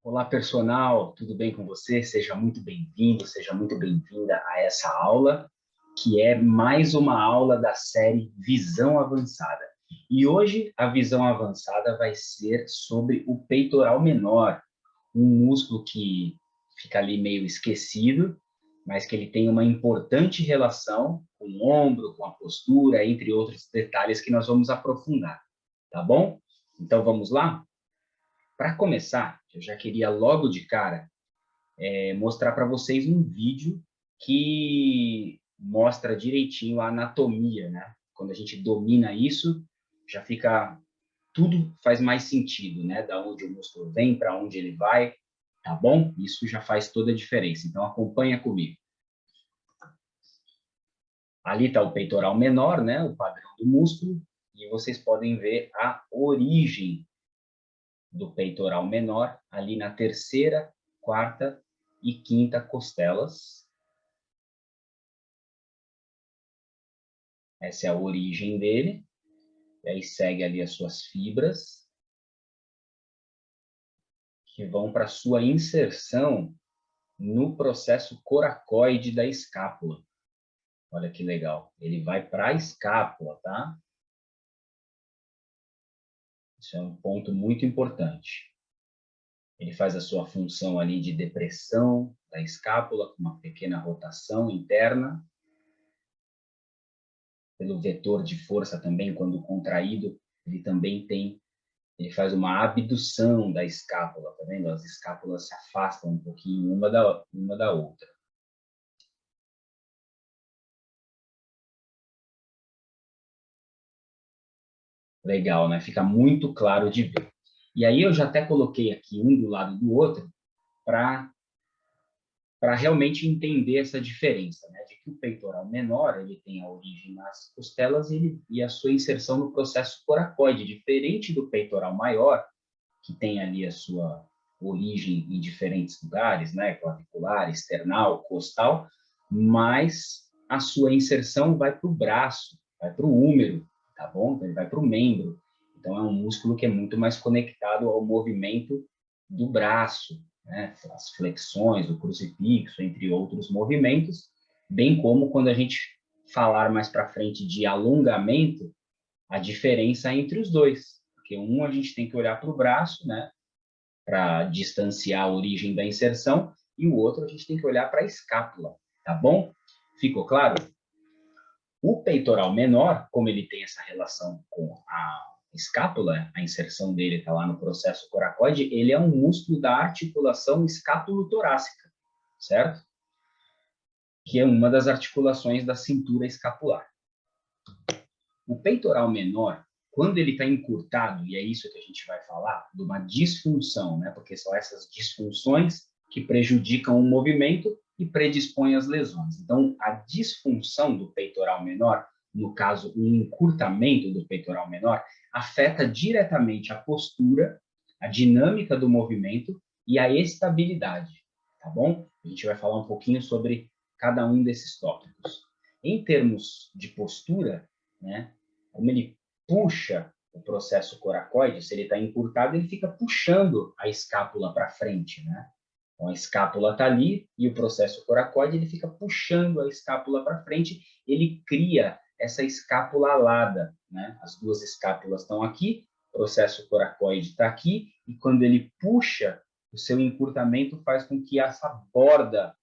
Olá, personal, tudo bem com você? Seja muito bem-vindo, seja muito bem-vinda a essa aula, que é mais uma aula da série Visão Avançada. E hoje a visão avançada vai ser sobre o peitoral menor, um músculo que fica ali meio esquecido, mas que ele tem uma importante relação com o ombro, com a postura, entre outros detalhes que nós vamos aprofundar, tá bom? Então vamos lá? Para começar, eu já queria logo de cara mostrar para vocês um vídeo que mostra direitinho a anatomia, né? Quando a gente domina isso, já fica tudo faz mais sentido, né? Da onde o músculo vem, para onde ele vai, tá bom? Isso já faz toda a diferença. Então acompanha comigo. Ali está o peitoral menor, né? O padrão do músculo, e vocês podem ver a origem do peitoral menor ali na terceira, quarta e quinta costelas. Essa é a origem dele. E aí segue ali as suas fibras, que vão para sua inserção no processo coracoide da escápula. Olha que legal. Ele vai para a escápula, tá? Isso é um ponto muito importante. Ele faz a sua função ali de depressão da escápula, com uma pequena rotação interna. Pelo vetor de força também, quando contraído, ele faz uma abdução da escápula, tá vendo? As escápulas se afastam um pouquinho uma da outra. Legal, né? Fica muito claro de ver. E aí eu já até coloquei aqui um do lado do outro para realmente entender essa diferença, né? De que o peitoral menor, ele tem a origem nas costelas e a sua inserção no processo coracoide, diferente do peitoral maior, que tem ali a sua origem em diferentes lugares, né? Clavicular, esternal, costal, mas a sua inserção vai para o braço, vai para o húmero, tá bom? Então, ele vai para o membro. Então, é um músculo que é muito mais conectado ao movimento do braço, né? As flexões, o crucifixo, entre outros movimentos, bem como quando a gente falar mais para frente de alongamento, a diferença entre os dois. Porque um a gente tem que olhar para o braço, né? Para distanciar a origem da inserção, e o outro a gente tem que olhar para a escápula, tá bom? Ficou claro? O peitoral menor, como ele tem essa relação com a escápula, a inserção dele está lá no processo coracoide, ele é um músculo da articulação escápulo-torácica, certo? Que é uma das articulações da cintura escapular. O peitoral menor, quando ele está encurtado, e é isso que a gente vai falar, de uma disfunção, né? Porque são essas disfunções que prejudicam o movimento e predispõem às lesões. Então, a disfunção do peitoral menor, no caso, o encurtamento do peitoral menor, afeta diretamente a postura, a dinâmica do movimento e a estabilidade, tá bom? A gente vai falar um pouquinho sobre cada um desses tópicos. Em termos de postura, né? Como ele puxa o processo coracoide, se ele está encurtado, ele fica puxando a escápula para frente, né? Então, a escápula está ali e o processo coracoide ele fica puxando a escápula para frente, ele cria essa escápula alada, né? As duas escápulas estão aqui, o processo coracoide está aqui, e quando ele puxa, o seu encurtamento faz com que essa borda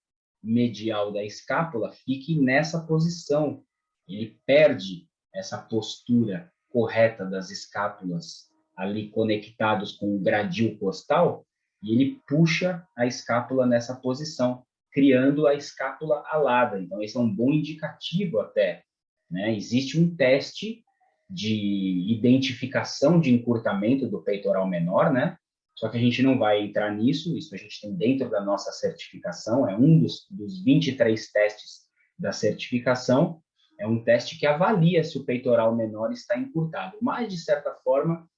medial da escápula fique nessa posição. Ele perde essa postura correta das escápulas ali conectados com o gradil costal e ele puxa a escápula nessa posição, criando a escápula alada. Então, esse é um bom indicativo até, né? Existe um teste de identificação de encurtamento do peitoral menor, né? Só que a gente não vai entrar nisso, isso a gente tem dentro da nossa certificação, é um dos 23 testes da certificação, é um teste que avalia se o peitoral menor está encurtado. Mas, de certa forma,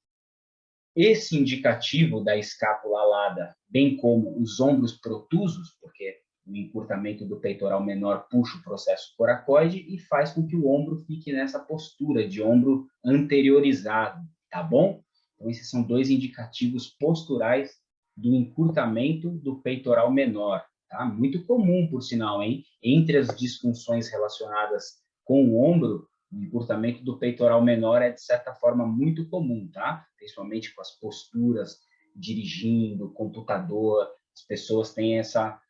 esse indicativo da escápula alada, bem como os ombros protusos, porque o encurtamento do peitoral menor puxa o processo coracoide e faz com que o ombro fique nessa postura de ombro anteriorizado, tá bom? Então, esses são dois indicativos posturais do encurtamento do peitoral menor, tá? Muito comum, por sinal, hein? Entre as disfunções relacionadas com o ombro, o encurtamento do peitoral menor é, de certa forma, muito comum, tá? Principalmente com as posturas, dirigindo, computador, as pessoas têm essa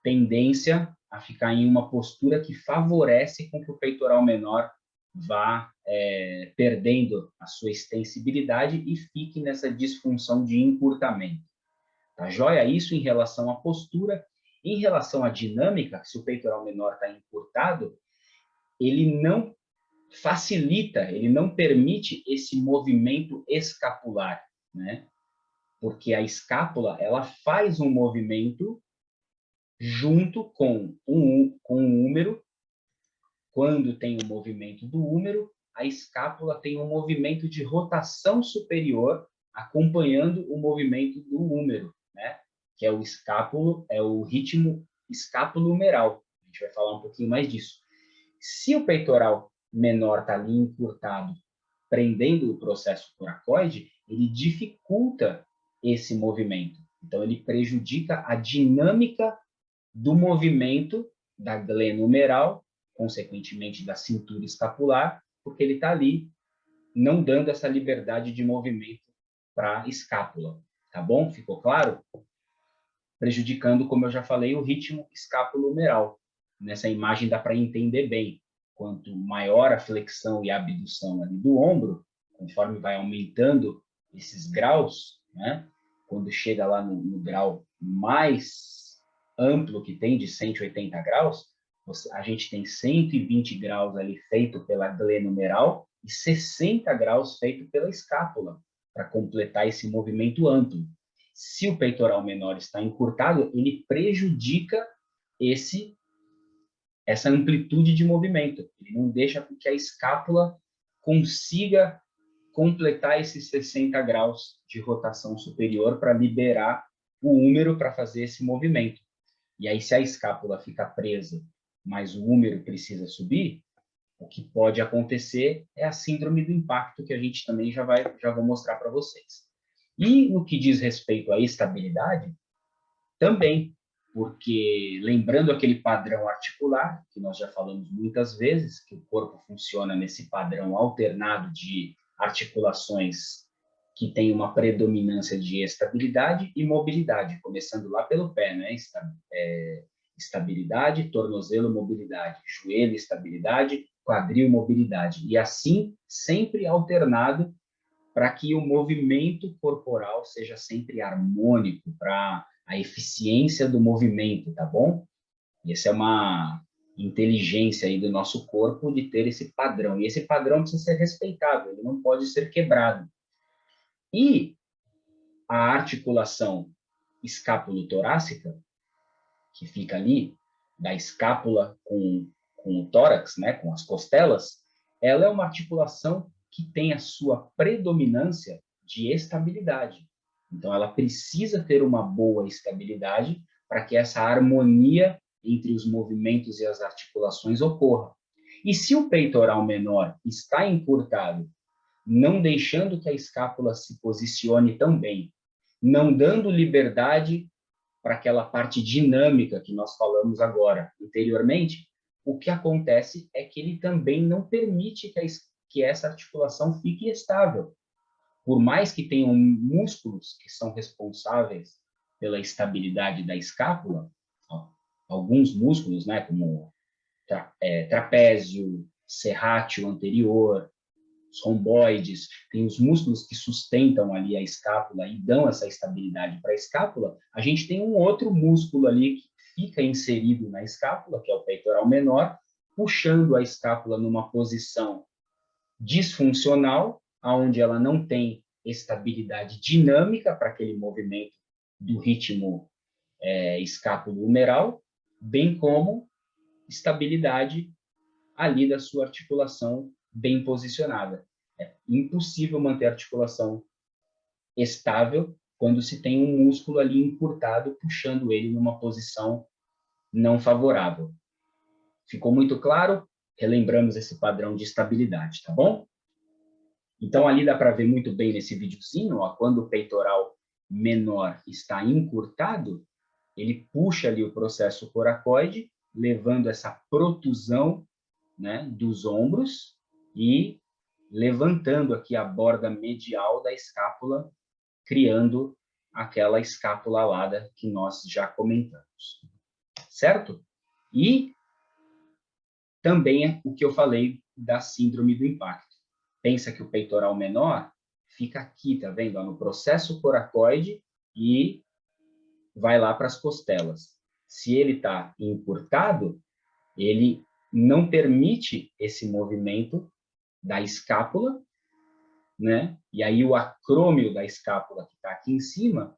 tendência a ficar em uma postura que favorece com que o peitoral menor vá perdendo a sua extensibilidade e fique nessa disfunção de encurtamento. Tá joia? Isso em relação à postura. Em relação à dinâmica, se o peitoral menor está encurtado, ele não facilita, ele não permite esse movimento escapular, né? Porque a escápula, ela faz um movimento junto com o húmero. Quando tem o movimento do húmero, a escápula tem um movimento de rotação superior acompanhando o movimento do húmero, né? Que é o escápulo, é o ritmo escápulo-humeral. A gente vai falar um pouquinho mais disso. Se o peitoral menor está ali encurtado, prendendo o processo coracoide, ele dificulta esse movimento. Então, ele prejudica a dinâmica do movimento da glena humeral, consequentemente da cintura escapular, porque ele está ali não dando essa liberdade de movimento para a escápula. Tá bom? Ficou claro? Prejudicando, como eu já falei, o ritmo escápulo-humeral. Nessa imagem dá para entender bem. Quanto maior a flexão e a abdução ali do ombro, conforme vai aumentando esses graus, né? Quando chega lá no grau mais amplo que tem, de 180 graus, a gente tem 120 graus ali feito pela glena humeral e 60 graus feito pela escápula, para completar esse movimento amplo. Se o peitoral menor está encurtado, ele prejudica essa amplitude de movimento. Ele não deixa com que a escápula consiga completar esses 60 graus de rotação superior para liberar o húmero para fazer esse movimento. E aí, se a escápula fica presa, mas o húmero precisa subir, o que pode acontecer é a síndrome do impacto, que a gente também já vou mostrar para vocês. E no que diz respeito à estabilidade, também, porque lembrando aquele padrão articular, que nós já falamos muitas vezes, que o corpo funciona nesse padrão alternado de articulações que tem uma predominância de estabilidade e mobilidade, começando lá pelo pé, né? Estabilidade, tornozelo, mobilidade, joelho, estabilidade, quadril, mobilidade. E assim, sempre alternado para que o movimento corporal seja sempre harmônico, para a eficiência do movimento, tá bom? E essa é uma inteligência aí do nosso corpo de ter esse padrão. E esse padrão precisa ser respeitado, ele não pode ser quebrado. E a articulação escápulo-torácica, que fica ali, da escápula com o tórax, né, com as costelas, ela é uma articulação que tem a sua predominância de estabilidade. Então, ela precisa ter uma boa estabilidade para que essa harmonia entre os movimentos e as articulações ocorra. E se o peitoral menor está encurtado, não deixando que a escápula se posicione tão bem, não dando liberdade para aquela parte dinâmica que nós falamos agora anteriormente, o que acontece é que ele também não permite que essa articulação fique estável. Por mais que tenham músculos que são responsáveis pela estabilidade da escápula, alguns músculos, né, como trapézio, serrátil anterior, os romboides, tem os músculos que sustentam ali a escápula e dão essa estabilidade para a escápula, a gente tem um outro músculo ali que fica inserido na escápula, que é o peitoral menor, puxando a escápula numa posição disfuncional, onde ela não tem estabilidade dinâmica para aquele movimento do ritmo escápulo-humeral, bem como estabilidade ali da sua articulação bem posicionada. É impossível manter a articulação estável quando se tem um músculo ali encurtado, puxando ele numa posição não favorável. Ficou muito claro? Relembramos esse padrão de estabilidade, tá bom? Então, ali dá para ver muito bem nesse videozinho, ó, quando o peitoral menor está encurtado, ele puxa ali o processo coracoide, levando essa protusão, né, dos ombros e levantando aqui a borda medial da escápula, criando aquela escápula alada que nós já comentamos. Certo? E também é o que eu falei da síndrome do impacto. Pensa que o peitoral menor fica aqui, tá vendo? No processo coracoide e vai lá para as costelas. Se ele está encurtado, ele não permite esse movimento da escápula, né? E aí o acrômio da escápula que está aqui em cima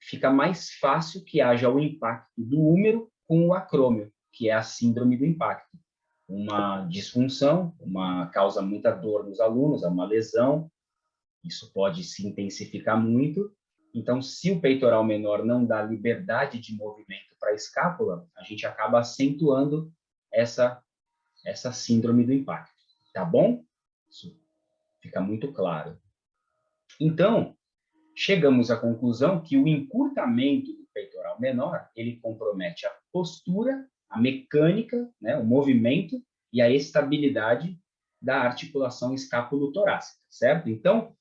fica mais fácil que haja o impacto do húmero com o acrômio, que é a síndrome do impacto. Uma disfunção, uma causa muita dor nos alunos, é uma lesão, isso pode se intensificar muito. Então, se o peitoral menor não dá liberdade de movimento para a escápula, a gente acaba acentuando essa síndrome do impacto. Tá bom? Isso fica muito claro. Então, chegamos à conclusão que o encurtamento do peitoral menor, ele compromete a postura, a mecânica, né, o movimento e a estabilidade da articulação escápulo-torácica, certo? Então,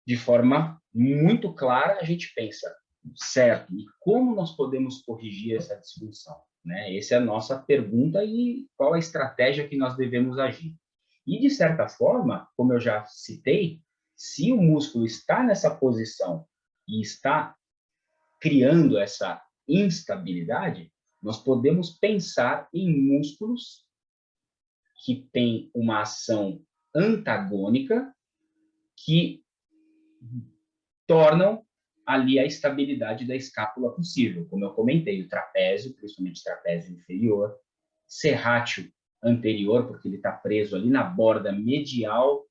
de forma muito clara, a gente pensa, certo, e como nós podemos corrigir essa disfunção? Né? Essa é a nossa pergunta e qual a estratégia que nós devemos agir. E, de certa forma, como eu já citei, se o músculo está nessa posição e está criando essa instabilidade, nós podemos pensar em músculos que têm uma ação antagônica que tornam ali a estabilidade da escápula possível. Como eu comentei, o trapézio, principalmente o trapézio inferior, serrátil anterior, porque ele está preso ali na borda medial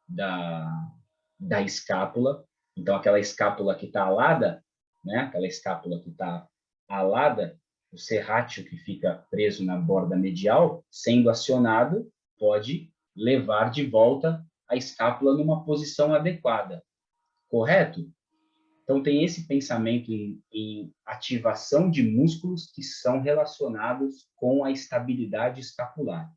da escápula. Então, aquela escápula que está alada, né? Aquela escápula que está alada, o serrátil que fica preso na borda medial, sendo acionado, pode levar de volta a escápula numa posição adequada. Correto? Então, tem esse pensamento em ativação de músculos que são relacionados com a estabilidade escapular.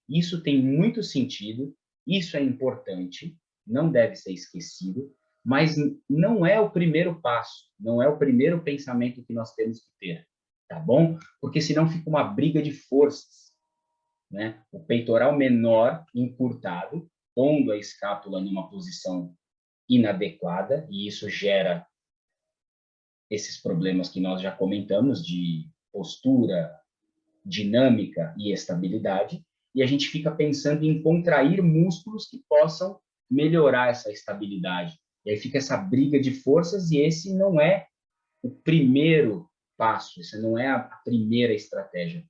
Isso tem muito sentido, isso é importante, não deve ser esquecido, mas não é o primeiro passo, não é o primeiro pensamento que nós temos que ter, tá bom? Porque senão fica uma briga de forças, né? O peitoral menor encurtado, pondo a escápula numa posição inadequada, e isso gera esses problemas que nós já comentamos de postura, dinâmica e estabilidade, e a gente fica pensando em contrair músculos que possam melhorar essa estabilidade. E aí fica essa briga de forças e esse não é o primeiro passo, essa não é a primeira estratégia.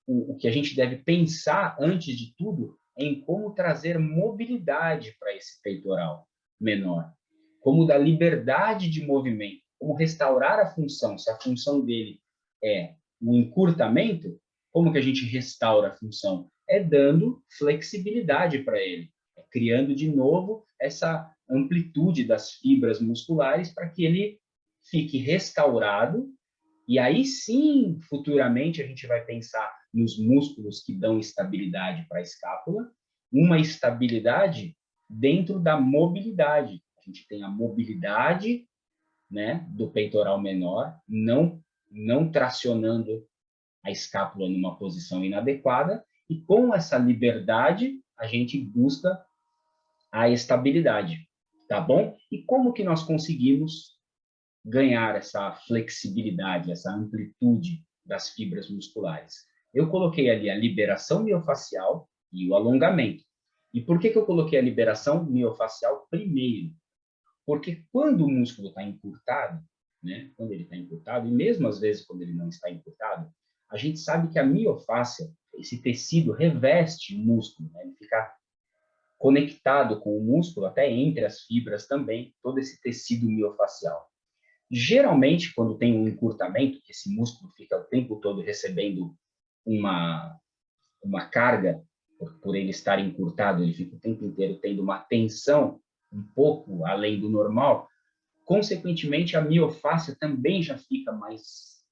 O que a gente deve pensar, antes de tudo, é em como trazer mobilidade para esse peitoral menor, como dar liberdade de movimento, como restaurar a função. Se a função dele é o encurtamento, como que a gente restaura a função? É dando flexibilidade para ele, é criando de novo essa amplitude das fibras musculares para que ele fique restaurado e aí sim, futuramente, a gente vai pensar nos músculos que dão estabilidade para a escápula, uma estabilidade dentro da mobilidade. A gente tem a mobilidade, né, do peitoral menor, não tracionando a escápula numa posição inadequada, e com essa liberdade, a gente busca a estabilidade, tá bom? E como que nós conseguimos ganhar essa flexibilidade, essa amplitude das fibras musculares? Eu coloquei ali a liberação miofacial e o alongamento. E por que eu coloquei a liberação miofacial primeiro? Porque quando o músculo está encurtado, né, quando ele está encurtado, e mesmo às vezes quando ele não está encurtado, a gente sabe que a miofáscia, esse tecido reveste o músculo, né, ele fica conectado com o músculo, até entre as fibras também, todo esse tecido miofacial. Geralmente, quando tem um encurtamento, que esse músculo fica o tempo todo recebendo uma carga, por ele estar encurtado, ele fica o tempo inteiro tendo uma tensão um pouco além do normal, consequentemente, a miofáscia também já fica mais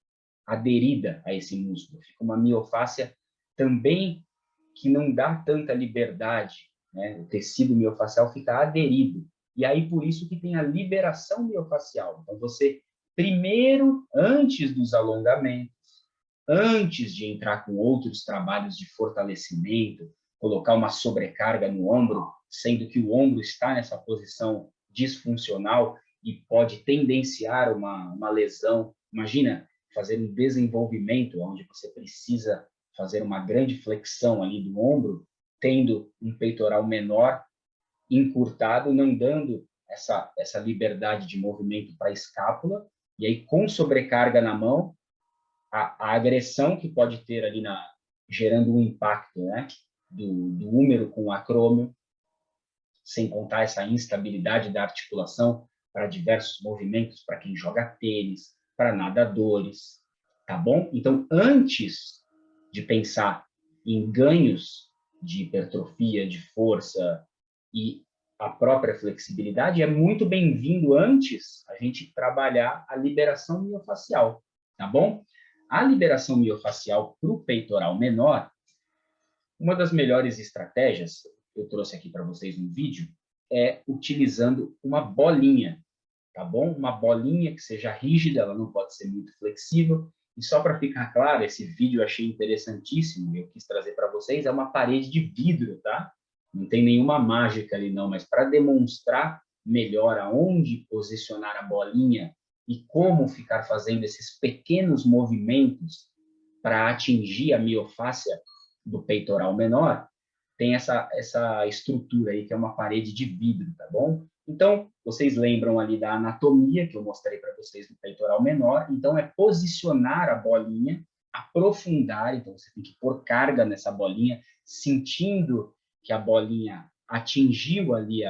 aderida a esse músculo. Fica uma miofáscia também que não dá tanta liberdade, né? O tecido miofascial fica aderido. E aí, por isso que tem a liberação miofascial. Então, você, primeiro, antes dos alongamentos, antes de entrar com outros trabalhos de fortalecimento, colocar uma sobrecarga no ombro, sendo que o ombro está nessa posição disfuncional e pode tendenciar uma lesão. Imagina fazer um desenvolvimento onde você precisa fazer uma grande flexão ali do ombro, tendo um peitoral menor, encurtado, não dando essa liberdade de movimento para a escápula, e aí com sobrecarga na mão, a agressão que pode ter ali gerando um impacto, né, do húmero com o acrômio, sem contar essa instabilidade da articulação para diversos movimentos, para quem joga tênis, para nadadores, tá bom? Então, antes de pensar em ganhos de hipertrofia, de força e a própria flexibilidade, é muito bem-vindo antes a gente trabalhar a liberação miofascial, tá bom? A liberação miofascial para o peitoral menor, uma das melhores estratégias, eu trouxe aqui para vocês um vídeo, é utilizando uma bolinha, tá bom? Uma bolinha que seja rígida, ela não pode ser muito flexível. E só para ficar claro, esse vídeo eu achei interessantíssimo, eu quis trazer para vocês, é uma parede de vidro, tá? Não tem nenhuma mágica ali não, mas para demonstrar melhor aonde posicionar a bolinha e como ficar fazendo esses pequenos movimentos para atingir a miofáscia do peitoral menor, tem essa estrutura aí, que é uma parede de vidro, tá bom? Então, vocês lembram ali da anatomia que eu mostrei para vocês do peitoral menor, então é posicionar a bolinha, aprofundar, então você tem que pôr carga nessa bolinha, sentindo que a bolinha atingiu ali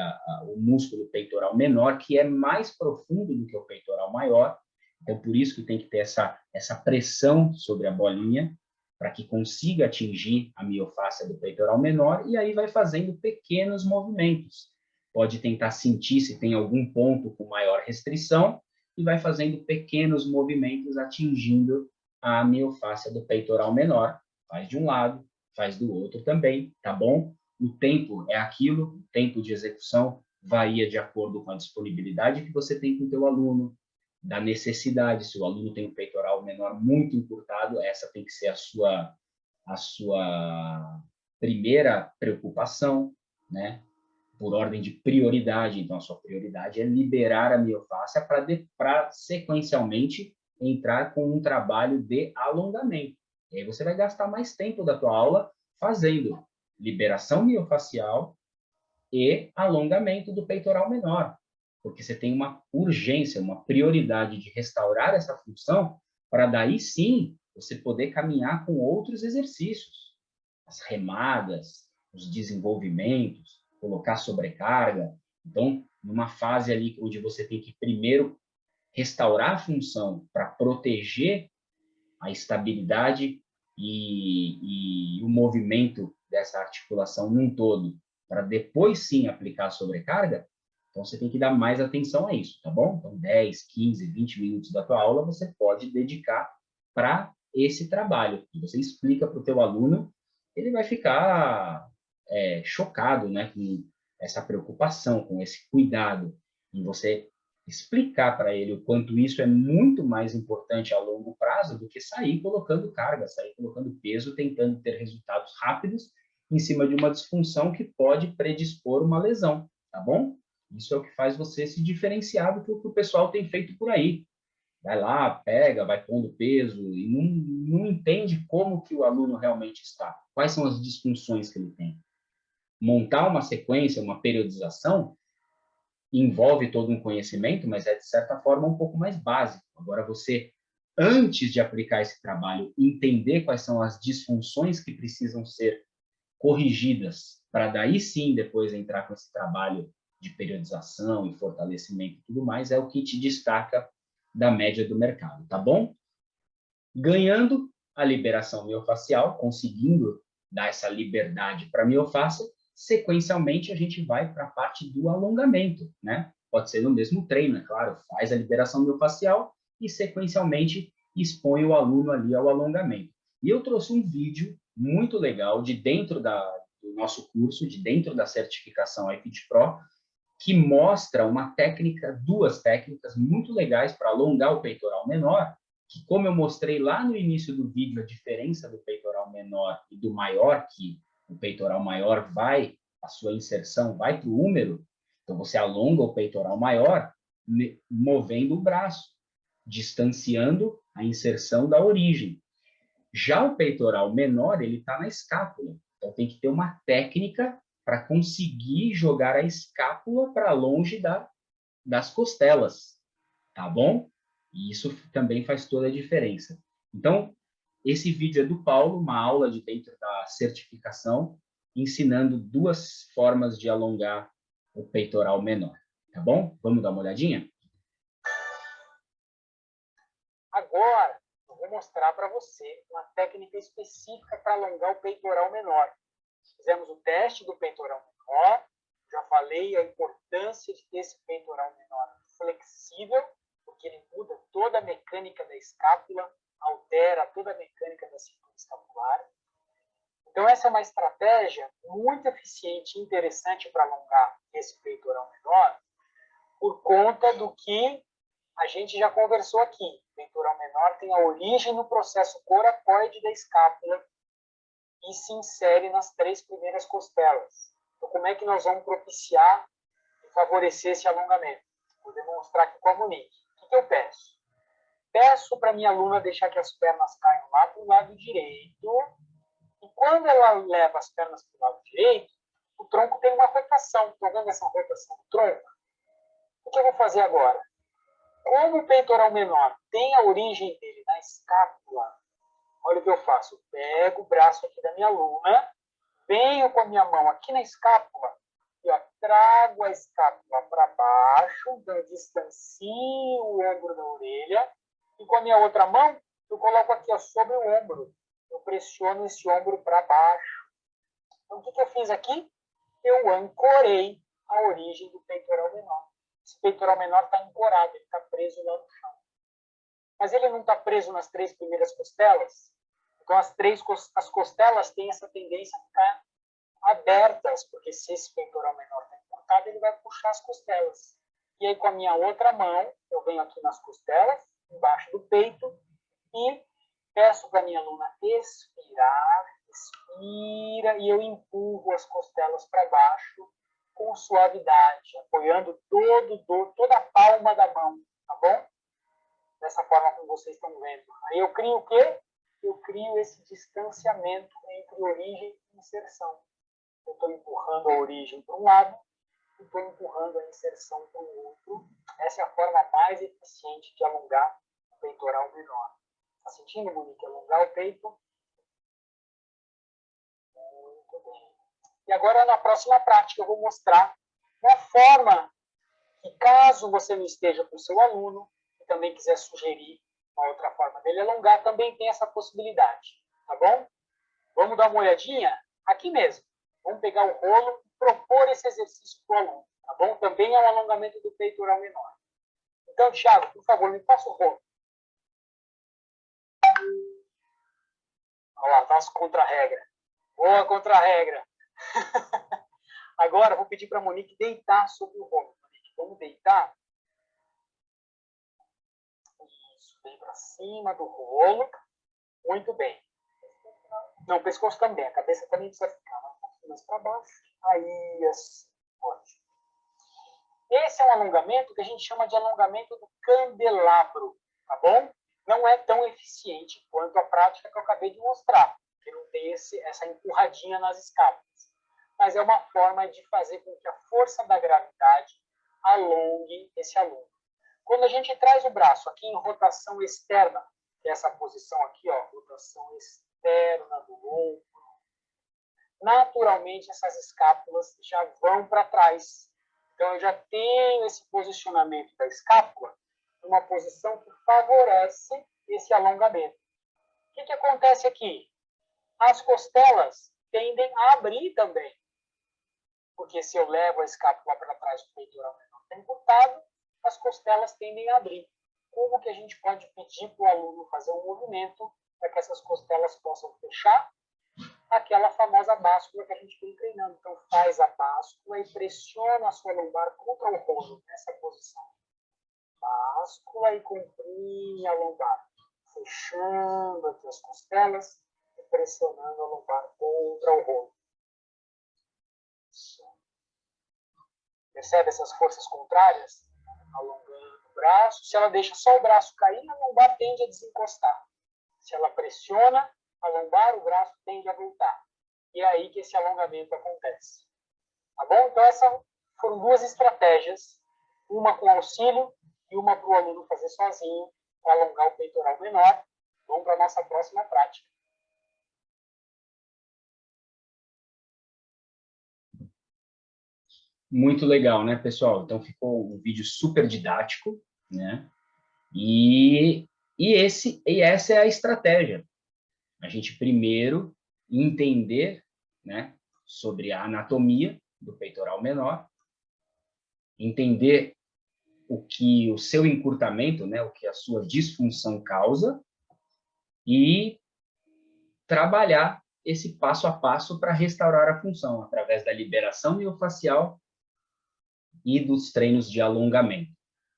o músculo peitoral menor, que é mais profundo do que o peitoral maior, então por isso que tem que ter essa pressão sobre a bolinha, para que consiga atingir a miofáscia do peitoral menor, e aí vai fazendo pequenos movimentos. Pode tentar sentir se tem algum ponto com maior restrição, e vai fazendo pequenos movimentos atingindo a miofáscia do peitoral menor. Faz de um lado, faz do outro também, tá bom? O tempo é aquilo, o tempo de execução varia de acordo com a disponibilidade que você tem com o teu aluno, da necessidade. Se o aluno tem um peitoral menor muito encurtado, essa tem que ser a sua primeira preocupação, né? Por ordem de prioridade. Então, a sua prioridade é liberar a miofáscia para sequencialmente entrar com um trabalho de alongamento. E aí você vai gastar mais tempo da tua aula fazendo liberação miofascial e alongamento do peitoral menor, porque você tem uma urgência, uma prioridade de restaurar essa função para daí sim você poder caminhar com outros exercícios, as remadas, os desenvolvimentos, colocar sobrecarga. Então, numa fase ali onde você tem que primeiro restaurar a função para proteger a estabilidade e o movimento dessa articulação num todo, para depois sim aplicar a sobrecarga, então você tem que dar mais atenção a isso, tá bom? Então 10, 15, 20 minutos da tua aula você pode dedicar para esse trabalho. E você explica para o teu aluno, ele vai ficar chocado, né, com essa preocupação, com esse cuidado em você explicar para ele o quanto isso é muito mais importante a longo prazo do que sair colocando carga, sair colocando peso, tentando ter resultados rápidos em cima de uma disfunção que pode predispor uma lesão, tá bom? Isso é o que faz você se diferenciar do que o pessoal tem feito por aí. Vai lá, pega, vai pondo peso e não entende como que o aluno realmente está. Quais são as disfunções que ele tem. Montar uma sequência, uma periodização, envolve todo um conhecimento, mas é, de certa forma, um pouco mais básico. Agora, você, antes de aplicar esse trabalho, entender quais são as disfunções que precisam ser corrigidas, para daí sim, depois entrar com esse trabalho de periodização e fortalecimento e tudo mais, é o que te destaca da média do mercado, tá bom? Ganhando a liberação miofascial, conseguindo dar essa liberdade para a miofáscia, sequencialmente a gente vai para a parte do alongamento, né? Pode ser no mesmo treino, é claro, faz a liberação miofascial e sequencialmente expõe o aluno ali ao alongamento. E eu trouxe um vídeo muito legal de dentro do nosso curso, de dentro da certificação iFit Pro, que mostra uma técnica, duas técnicas muito legais para alongar o peitoral menor, que como eu mostrei lá no início do vídeo, a diferença do peitoral menor e do maior, que o peitoral maior vai, a sua inserção vai para o húmero, então você alonga o peitoral maior, movendo o braço, distanciando a inserção da origem. Já o peitoral menor, ele está na escápula, então tem que ter uma técnica para conseguir jogar a escápula para longe das costelas, tá bom? E isso também faz toda a diferença. Então, esse vídeo é do Paulo, uma aula de dentro da certificação, ensinando duas formas de alongar o peitoral menor, tá bom? Vamos dar uma olhadinha? Agora, eu vou mostrar para você uma técnica específica para alongar o peitoral menor. Fizemos o teste do peitoral menor, já falei a importância de ter esse peitoral menor flexível, porque ele muda toda a mecânica da escápula, altera toda a mecânica da cintura escapular. Então, essa é uma estratégia muito eficiente e interessante para alongar esse peitoral menor, por conta do que a gente já conversou aqui. O peitoral menor tem a origem no processo coracoide da escápula e se insere nas 3 primeiras costelas. Então, como é que nós vamos propiciar e favorecer esse alongamento? Vou demonstrar aqui com a Monique. O que eu peço? Peço para minha aluna deixar que as pernas caiam lá para o lado direito. E quando ela leva as pernas para o lado direito, o tronco tem uma rotação. Estão vendo essa rotação do tronco? O que eu vou fazer agora? Como o peitoral menor tem a origem dele na escápula, olha o que eu faço. Eu pego o braço aqui da minha aluna, venho com a minha mão aqui na escápula e trago a escápula para baixo, então eu distancio o ombro da orelha e com a minha outra mão eu coloco aqui sobre o ombro. Eu pressiono esse ombro para baixo. Então, o que eu fiz aqui? Eu ancorei a origem do peitoral menor. Esse peitoral menor está ancorado, ele está preso lá no chão. Mas ele não está preso nas 3 primeiras costelas? Então, as costelas têm essa tendência a ficar abertas, porque se esse peitoral menor está encurtado, ele vai puxar as costelas. E aí, com a minha outra mão, eu venho aqui nas costelas, embaixo do peito, e peço para a minha aluna expirar, expira, e eu empurro as costelas para baixo com suavidade, apoiando toda a palma da mão, tá bom? Dessa forma como vocês estão vendo. Aí eu crio o quê? Eu crio esse distanciamento entre origem e inserção. Eu estou empurrando a origem para um lado e estou empurrando a inserção para o outro. Essa é a forma mais eficiente de alongar o peitoral menor. Está sentindo, Monique? Alongar o peito. Muito bem. E agora, na próxima prática, eu vou mostrar uma forma que, caso você não esteja com o seu aluno e também quiser sugerir uma outra forma dele alongar, também tem essa possibilidade, tá bom? Vamos dar uma olhadinha? Aqui mesmo. Vamos pegar o rolo e propor esse exercício para o aluno, tá bom? Também é um alongamento do peitoral menor. Então, Thiago, por favor, me passa o rolo. Olha lá, nosso contra-regra. Boa contra-regra. Agora, vou pedir para a Monique deitar sobre o rolo. Monique, vamos deitar? Isso, bem para cima do rolo. Muito bem. Não, o pescoço também. A cabeça também precisa ficar mais para baixo. Aí, assim. Ótimo. Esse é um alongamento que a gente chama de alongamento do candelabro, tá bom? Não é tão eficiente quanto a prática que eu acabei de mostrar, que não tem essa empurradinha nas escápulas. Mas é uma forma de fazer com que a força da gravidade alongue esse aluno. Quando a gente traz o braço aqui em rotação externa, que é essa posição aqui, ó, rotação externa do ombro, naturalmente essas escápulas já vão para trás. Então, eu já tenho esse posicionamento da escápula numa posição que favorece esse alongamento. O que acontece aqui? As costelas tendem a abrir também. porque se eu levo a escápula para trás do peitoral menor está encurtado, as costelas tendem a abrir. Como que a gente pode pedir para o aluno fazer um movimento para que essas costelas possam fechar? Aquela famosa báscula que a gente vem treinando. Então, faz a báscula e pressiona a sua lombar contra o rolo, nessa posição. Báscula e comprime a lombar, fechando aqui as costelas e pressionando a lombar contra o rolo. Percebe essas forças contrárias? Alongando o braço. Se ela deixa só o braço cair, a lombar tende a desencostar. Se ela pressiona a lombar, o braço tende a voltar. E é aí que esse alongamento acontece. Tá bom? Então, essas foram duas estratégias. Uma com auxílio e uma para o aluno fazer sozinho, para alongar o peitoral menor. Vamos para a nossa próxima prática. Muito legal, né, pessoal? Então, ficou um vídeo super didático, né? E essa é a estratégia. A gente primeiro entender, né, sobre a anatomia do peitoral menor, entender o que o seu encurtamento, né, o que a sua disfunção causa, e trabalhar esse passo a passo para restaurar a função, através da liberação miofascial e dos treinos de alongamento.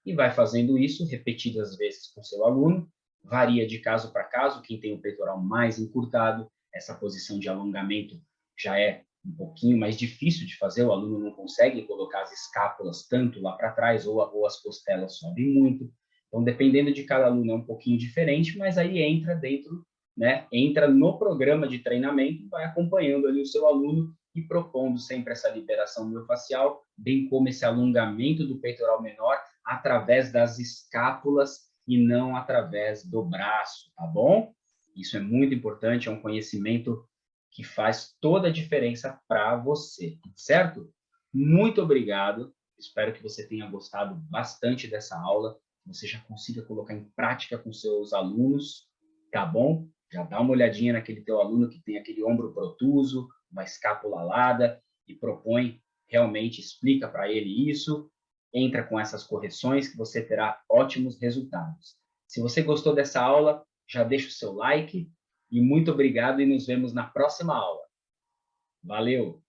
E vai fazendo isso repetidas vezes com seu aluno, varia de caso para caso, quem tem o peitoral mais encurtado, essa posição de alongamento já é um pouquinho mais difícil de fazer, o aluno não consegue colocar as escápulas tanto lá para trás, ou as costelas sobem muito. Então, dependendo de cada aluno, é um pouquinho diferente, mas aí entra dentro, né? Entra no programa de treinamento, vai acompanhando ali o seu aluno e propondo sempre essa liberação miofascial, bem como esse alongamento do peitoral menor através das escápulas e não através do braço, tá bom? Isso é muito importante, é um conhecimento que faz toda a diferença para você, certo? Muito obrigado, espero que você tenha gostado bastante dessa aula, que você já consiga colocar em prática com seus alunos, tá bom? Já dá uma olhadinha naquele teu aluno que tem aquele ombro protuso, uma escápula alada, e propõe, realmente explica para ele isso, entra com essas correções que você terá ótimos resultados. Se você gostou dessa aula, já deixa o seu like, e muito obrigado e nos vemos na próxima aula. Valeu!